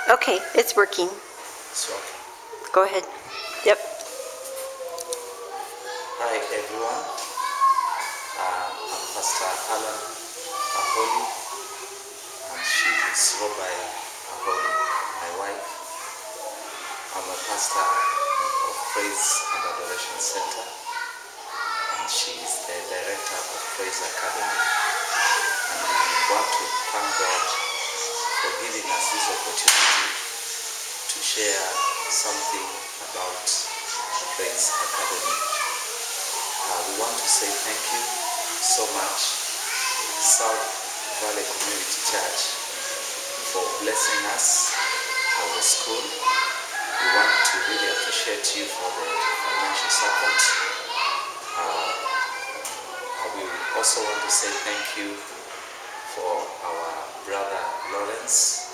Okay, it's working. It's okay. Go ahead. Yep. Hi everyone. I'm Pastor Allan, and she is Robai, my wife. I'm a pastor of Praise and Adoration Center, and she is the director of Praise Academy. And we want to thank God for giving us this opportunity to share something about Praise Academy. We want to say thank you so much, South Valley Community Church, for blessing us as a school. We want to really appreciate you for the financial support. We also want to say thank you for our brother Lawrence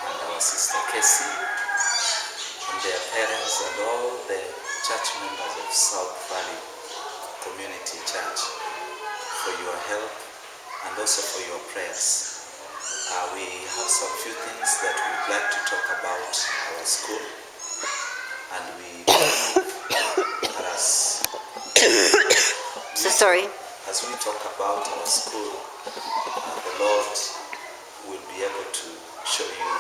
and our sister Casey and their parents and all the church members of South Valley Community Church for your help and also for your prayers. We have some few things that we'd like to talk about our school, and we believe that as we talk about our school, the Lord will be able to show you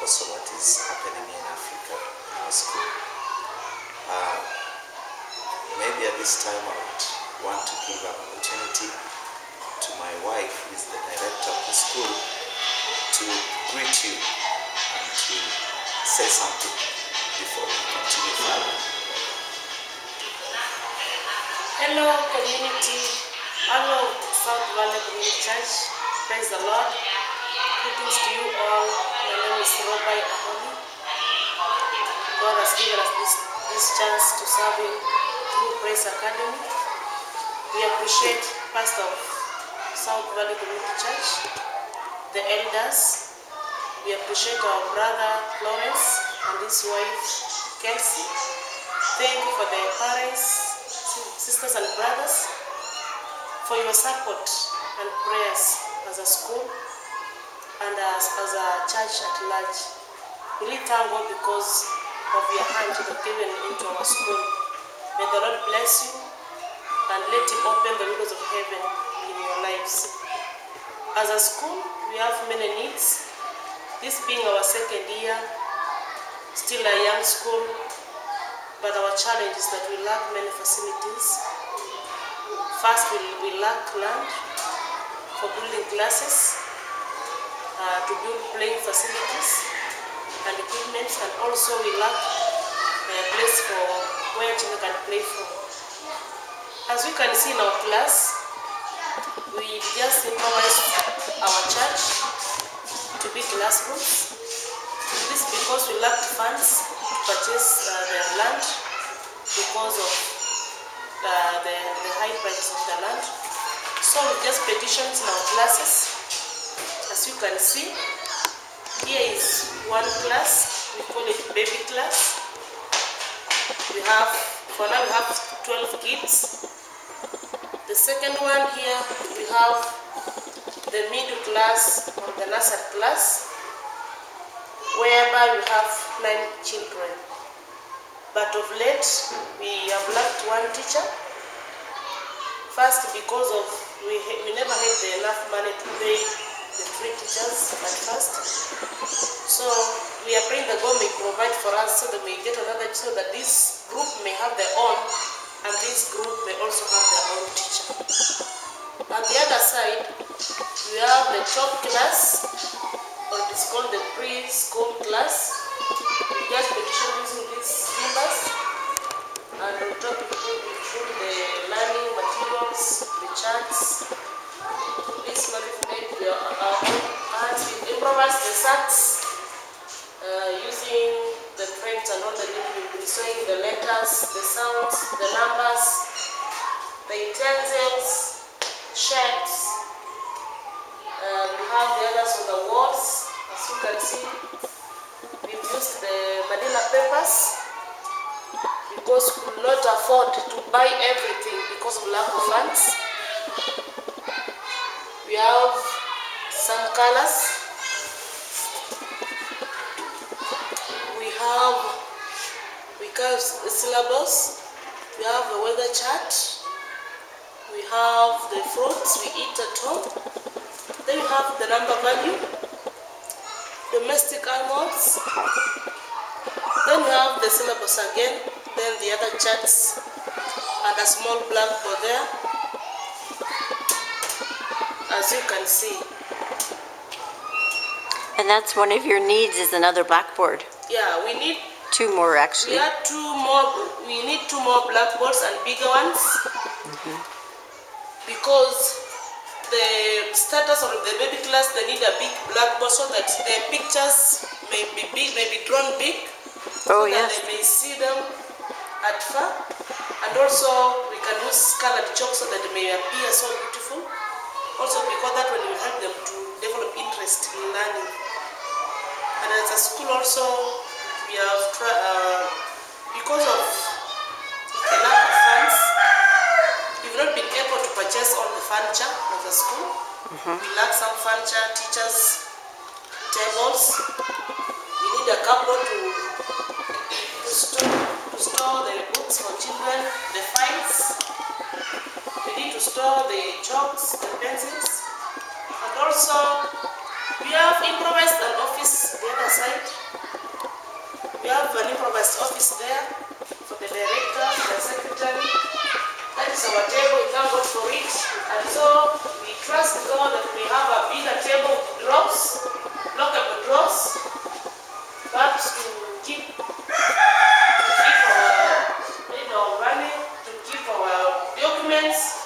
also what is happening in Africa in our school. Maybe at this time I would want to give an opportunity to my wife, who is the director of the school, to greet you and to say something before we continue further. Hello community, hello South Valley Community Church, praise the Lord. Greetings to you all. My name is Robai. God has given us this chance to serve Him through Praise Academy. We appreciate Pastor of South Valley Community Church, the elders. We appreciate our brother Lawrence and his wife Kelsey. Thank you for the parents, sisters and brothers, for your support and prayers as a school and as a church at large. We really thank God because of your hand you have given into our school. May the Lord bless you and let Him open the windows of heaven in your lives. As a school, we have many needs. This being our second year, still a young school, but our challenge is that we lack many facilities. First, we lack land for building classes, to build playing facilities and equipment, and also we lack a place for where children can play from. As we can see in our class, we just improvised our church to be classrooms. This is because we lacked funds to purchase the land because of the high prices of the land. So we just petitioned in our classes. As you can see, here is one class, we call it baby class. For now we have 12 kids. The second one here, we have the middle class or the nursery class, whereby we have 9 children. But of late, we have lacked one teacher. First, because of we never had enough money to pay the 3 teachers at first. So we are praying that God may provide for us so that we get another, so that this group may have their own, and this group may also have their own teacher. On the other side, we have the top class, or it is called the preschool class. We just petition using these numbers, and on top we include the learning materials, the charts. This manipulate our own hands. We improvise the sets using the print and all the different, showing the letters, the sounds, the numbers, the utensils, shapes. We have the others on the walls. As you can see, we've used the manila papers because we could not afford to buy everything because of lack of funds. We have some colors to we have the syllabus, we have the weather chart, we have the fruits we eat at home, then we have the number value, domestic animals, then we have the syllabus again, then the other charts, and a small blackboard there, as you can see. And that's one of your needs, is another blackboard. Yeah, we need 2 more actually. we need 2 more blackboards and bigger ones, because the status of the baby class, they need a big blackboard so that the pictures may be big, may be drawn big, Oh so that yes. they may see them at far. And also we can use colored chalk so that they may appear so beautiful. Also because that one will help them to develop interest in learning. And as a school also, we have because of the lack of funds, we've not been able to purchase all the furniture of the school. We lack some furniture, teachers, tables. We need a cupboard to store the books for children, the files. We need to store the chalks, the pencils. And also, we have improvised an office the other side. We have an improvised office there for the director, the secretary. That is our table, we thank God for it. And so we trust God that we have a bigger table with drawers, lockable drawers, perhaps to keep our money, to keep our documents.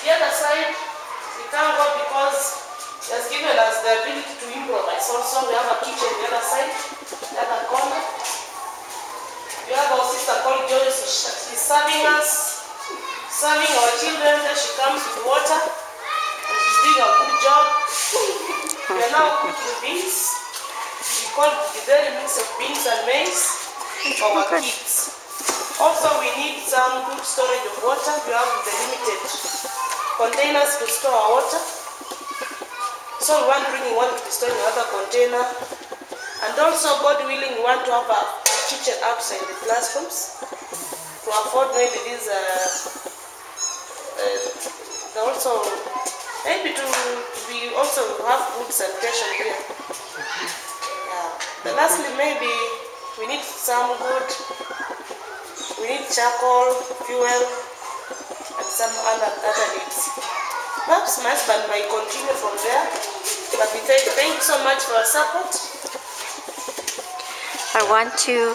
The other side, we thank God because He has given us the ability to improvise. Also, we have a kitchen the other side, the other corner. We have our sister called Joyce. She's serving us, serving our children. Then she comes with water, and she's doing a good job. We are now cooking beans. We call it the very mix of beans and maize for our kids. Also, we need some good storage of water. We have the limited containers to store our water. So we want drinking water to be stored in another container. And also, God willing, we want to have a kitchen outside the classrooms to afford maybe these, also, maybe to we also have good sanitation here. Yeah. Then lastly, maybe we need some good, we need charcoal, fuel, and some other needs. Perhaps my husband might continue from there, but we thank you so much for your support. I want to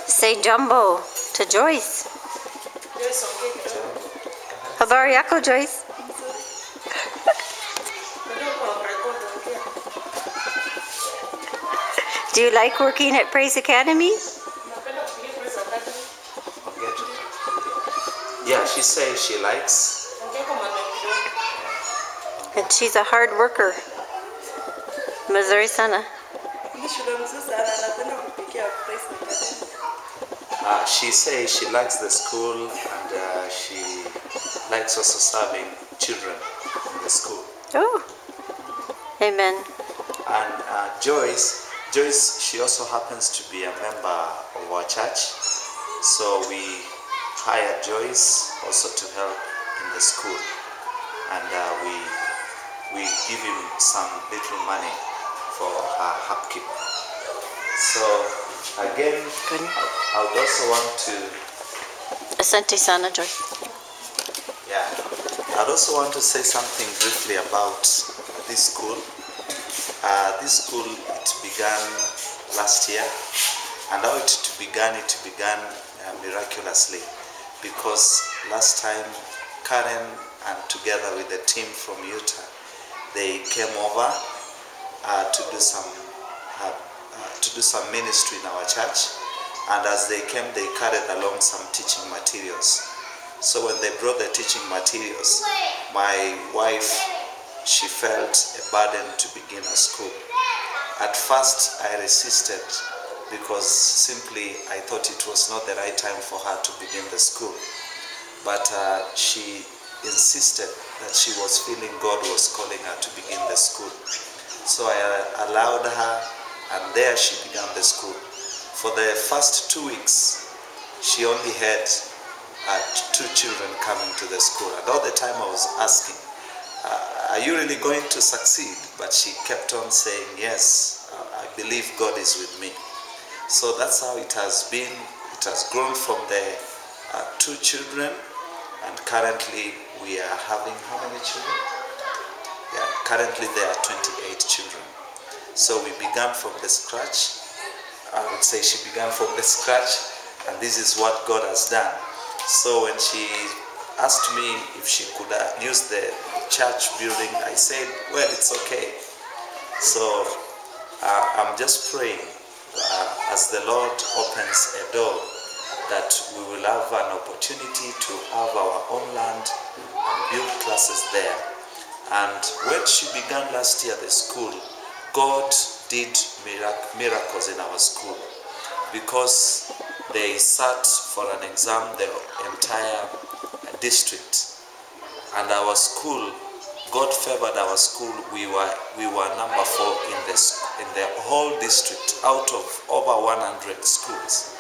say jumbo to Joyce. Yes, okay. Habari yako, Joyce? Do you like working at Praise Academy? Yeah, she says she likes. And she's a hard worker. Mazuri sana. She says she likes the school, and she likes also serving children in the school. Oh, amen. And Joyce, she also happens to be a member of our church. So we hired Joyce also to help in the school. And we give him some little money for her upkeep. So again, I would also want to... Asante sana, Joyce. Yeah, I'd also want to say something briefly about this school. This school, it began last year, and how it began miraculously, because last time Karen and together with the team from Utah, they came over to do some ministry in our church, and as they came, they carried along some teaching materials. So when they brought the teaching materials, my wife, she felt a burden to begin a school. At first, I resisted because simply I thought it was not the right time for her to begin the school. But she insisted that she was feeling God was calling her to begin the school. So I allowed her, and there she began the school. For the first 2 weeks, she only had 2 children coming to the school. And all the time I was asking, are you really going to succeed? But she kept on saying, yes, I believe God is with me. So that's how it has been. It has grown from the 2 children, and currently we are having how many children? Yeah, currently there are 28 children. So we began from the scratch. I would say she began from the scratch, and this is what God has done. So when she asked me if she could use the church building, I said, well, it's okay. So I'm just praying as the Lord opens a door, that we will have an opportunity to have our own land and build classes there. And when she began last year the school, God did miracles in our school, because they sat for an exam, the entire district, and our school, God favored our school. We were number 4 in the whole district out of over 100 schools.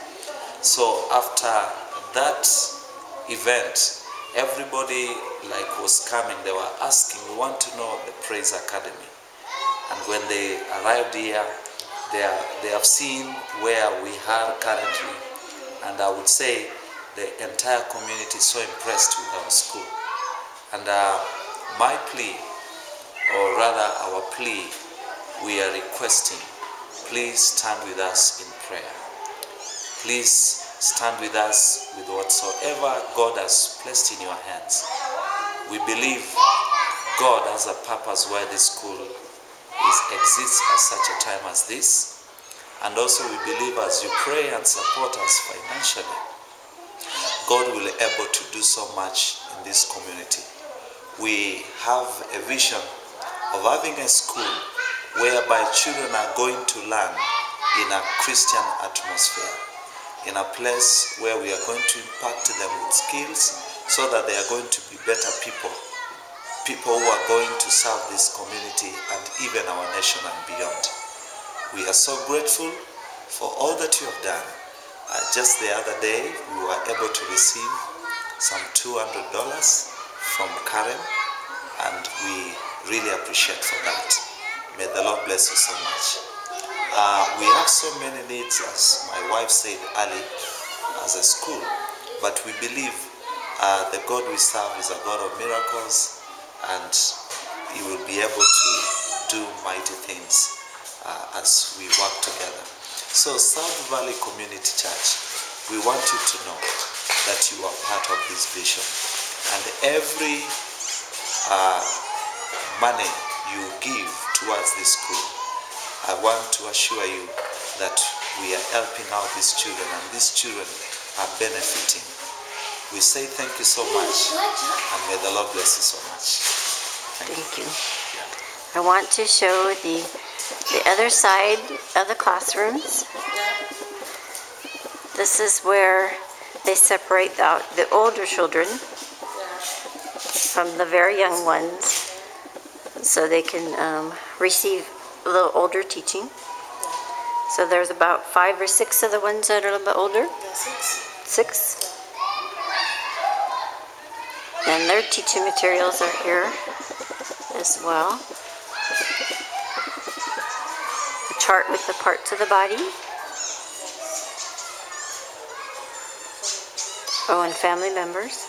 So after that event, everybody was coming. They were asking, we want to know the Praise Academy. And when they arrived here, they have seen where we are currently. And I would say the entire community is so impressed with our school. And my plea, or rather our plea, we are requesting, please stand with us in prayer. Please stand with us with whatsoever God has placed in your hands. We believe God has a purpose why this school exists at such a time as this. And also we believe as you pray and support us financially, God will be able to do so much in this community. We have a vision of having a school whereby children are going to learn in a Christian atmosphere, in a place where we are going to impact them with skills so that they are going to be better people who are going to serve this community and even our nation and beyond. We are so grateful for all that you have done. Just the other day, we were able to receive some $200 from Karen, and we really appreciate for that. May the Lord bless you so much. We have so many needs, as my wife said early, as a school, but we believe the God we serve is a God of miracles, and He will be able to do mighty things as we work together. So South Valley Community Church, we want you to know that you are part of this vision, and every money you give towards this school, I want to assure you that we are helping out these children, and these children are benefiting. We say thank you so much, and may the Lord bless you so much. Thank you. I want to show the other side of the classrooms. This is where they separate out the older children from the very young ones, so they can receive a little older teaching. So there's about 5 or 6 of the ones that are a little bit older. 6. And their teaching materials are here as well. A chart with the parts of the body. Oh, and family members.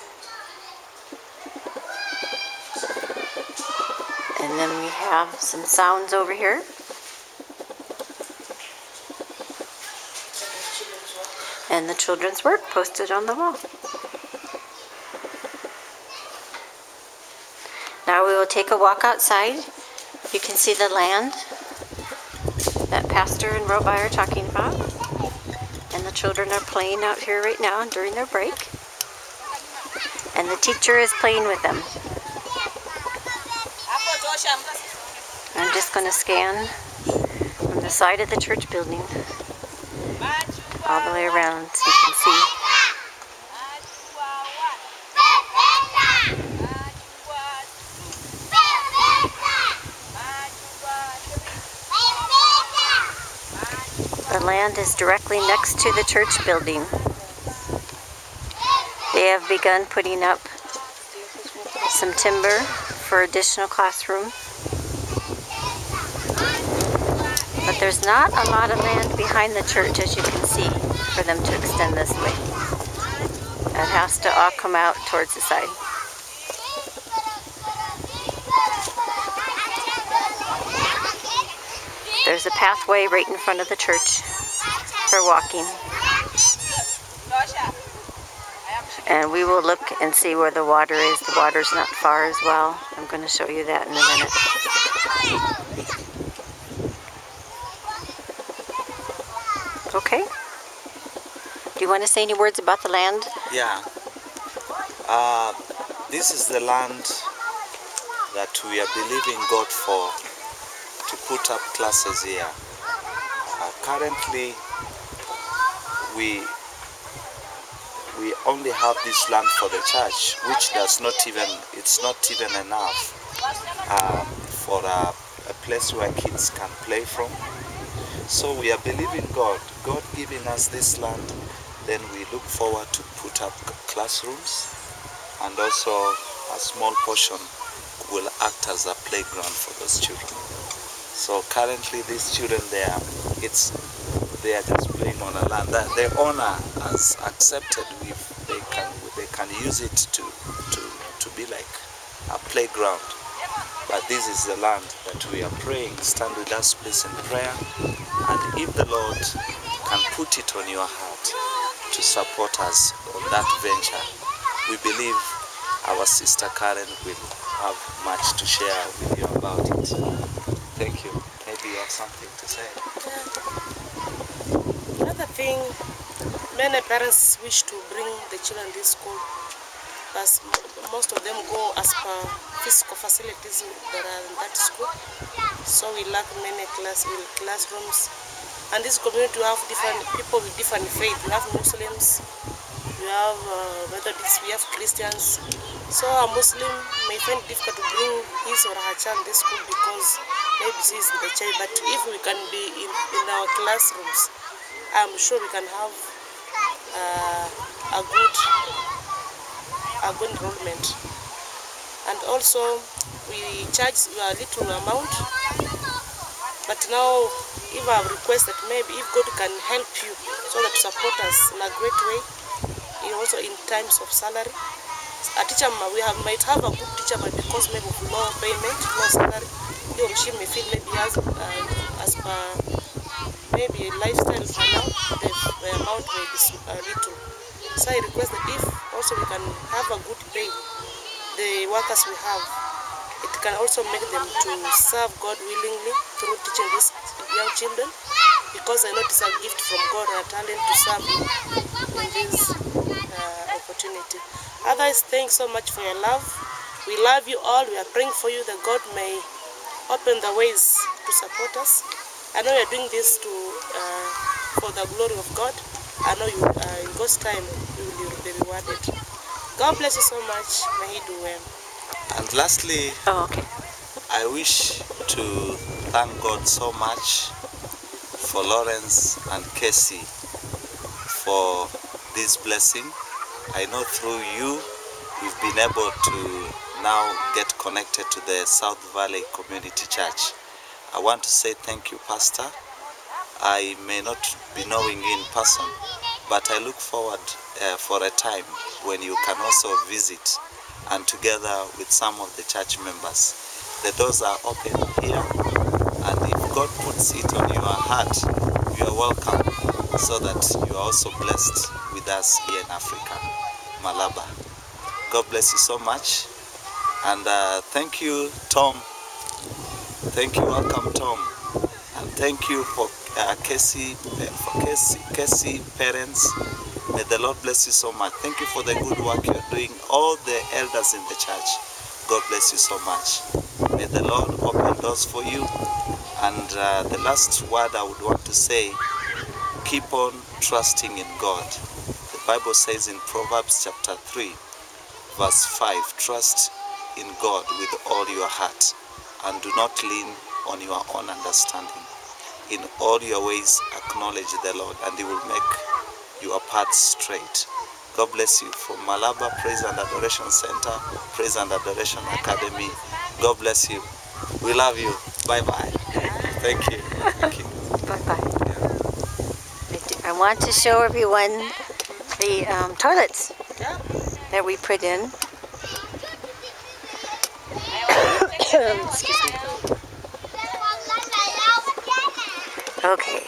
And then we have some sounds over here. And the children's work posted on the wall. Now we will take a walk outside. You can see the land that Pastor and Robai are talking about. And the children are playing out here right now during their break. And the teacher is playing with them. I'm just going to scan from the side of the church building all the way around so you can see. The land is directly next to the church building. They have begun putting up some timber for additional classroom. But there's not a lot of land behind the church, as you can see, for them to extend this way. It has to all come out towards the side. There's a pathway right in front of the church for walking. And we will look and see where the water is. The water's not far as well. I'm going to show you that in a minute. Okay. Do you want to say any words about the land? Yeah. This is the land that we are believing God for to put up classes here. Currently, we only have this land for the church, which it's not even enough for a place where kids can play from. So we are believing God giving us this land, then we look forward to put up classrooms, and also a small portion will act as a playground for those children. So currently these children they are just playing on a land that the owner has accepted. They can use it to be like a playground. But this is the land that we are praying. Stand with us please in prayer, and if the Lord can put it on your heart to support us on that venture, we believe our sister Karen will have much to share with you about it. Thank you. Maybe you have something to say. Another thing, many parents wish to bring the children to this school, but most of them go as per physical facilities that are in that school. So we lack many classrooms. And this community, we have different people with different faith. We have Muslims, we have Methodists, we have Christians. So a Muslim may find it difficult to bring his or her child to this school because maybe she is in the church. But if we can be in our classrooms, I'm sure we can have a good enrollment. And also we charge a little amount, but now if I have requested, maybe if God can help you so that support us in a great way, also in times of salary. A teacher, might have a good teacher, but because maybe of low payment, low salary, he or she may feel maybe as per maybe lifestyle for now, the amount may be little. So I request that if also we can have a good pay, the workers we have, it can also make them to serve God willingly through teaching these young children, because I know it's a gift from God, a talent to serve Him in this opportunity. Otherwise, thanks so much for your love. We love you all. We are praying for you that God may open the ways to support us. I know you're doing this for the glory of God. I know you, in God's time, you will be rewarded. God bless you so much. May He do well. And lastly, I wish to thank God so much for Lawrence and Casey for this blessing. I know through you, we've been able to now get connected to the South Valley Community Church. I want to say thank you, Pastor. I may not be knowing you in person, but I look forward for a time when you can also visit, and together with some of the church members. The doors are open here, and if God puts it on your heart, you are welcome, so that you are also blessed with us here in Africa, Malaba. God bless you so much, and thank you, Tom. Thank you, welcome, Tom, and thank you for Casey parents. May the Lord bless you so much. Thank you for the good work you're doing. All the elders in the church, God bless you so much. May the Lord open doors for you. And the last word I would want to say, keep on trusting in God. The Bible says in Proverbs chapter 3, verse 5, trust in God with all your heart and do not lean on your own understanding. in all your ways acknowledge the Lord, and He will make your paths straight. God bless you. From Malaba Praise and Adoration Center, Praise and Adoration Academy, God bless you. We love you. Bye-bye. Thank you. Thank you. Bye-bye. I want to show everyone the toilets that we put in. Excuse me. Okay,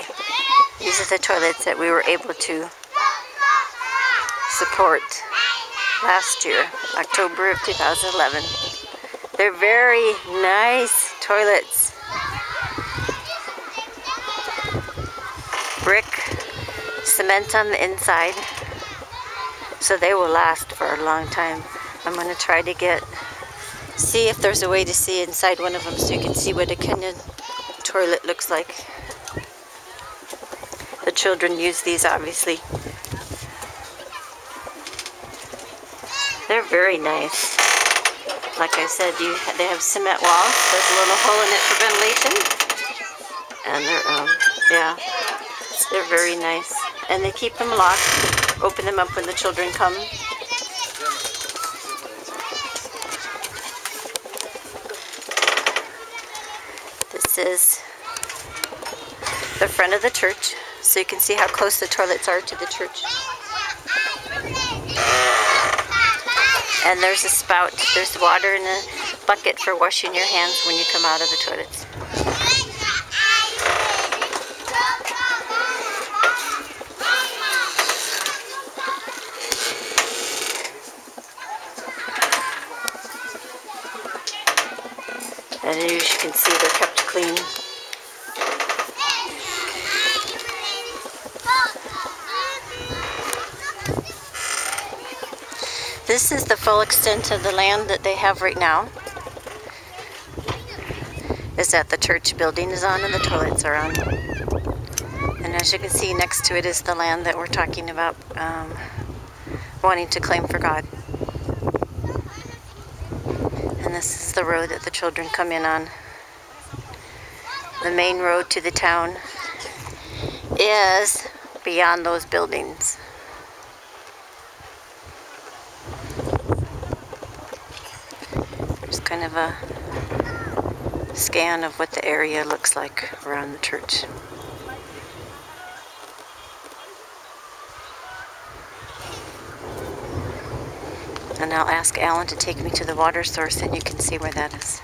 these are the toilets that we were able to support last year, October of 2011. They're very nice toilets. Brick, cement on the inside, so they will last for a long time. I'm going to try to see if there's a way to see inside one of them so you can see what a Kenyan toilet looks like. The children use these, obviously. They're very nice. Like I said, they have cement walls. There's a little hole in it for ventilation. And they're very nice. And they keep them locked. Open them up when the children come. This is the front of the church, so you can see how close the toilets are to the church. And there's a spout. There's water in a bucket for washing your hands when you come out of the toilets. And as you can see, they're kept clean. This is the full extent of the land that they have right now. Is that the church building is on and the toilets are on. And as you can see, next to it is the land that we're talking about wanting to claim for God. And this is the road that the children come in on. The main road to the town is beyond those buildings. There's kind of a scan of what the area looks like around the church. And I'll ask Allan to take me to the water source and you can see where that is.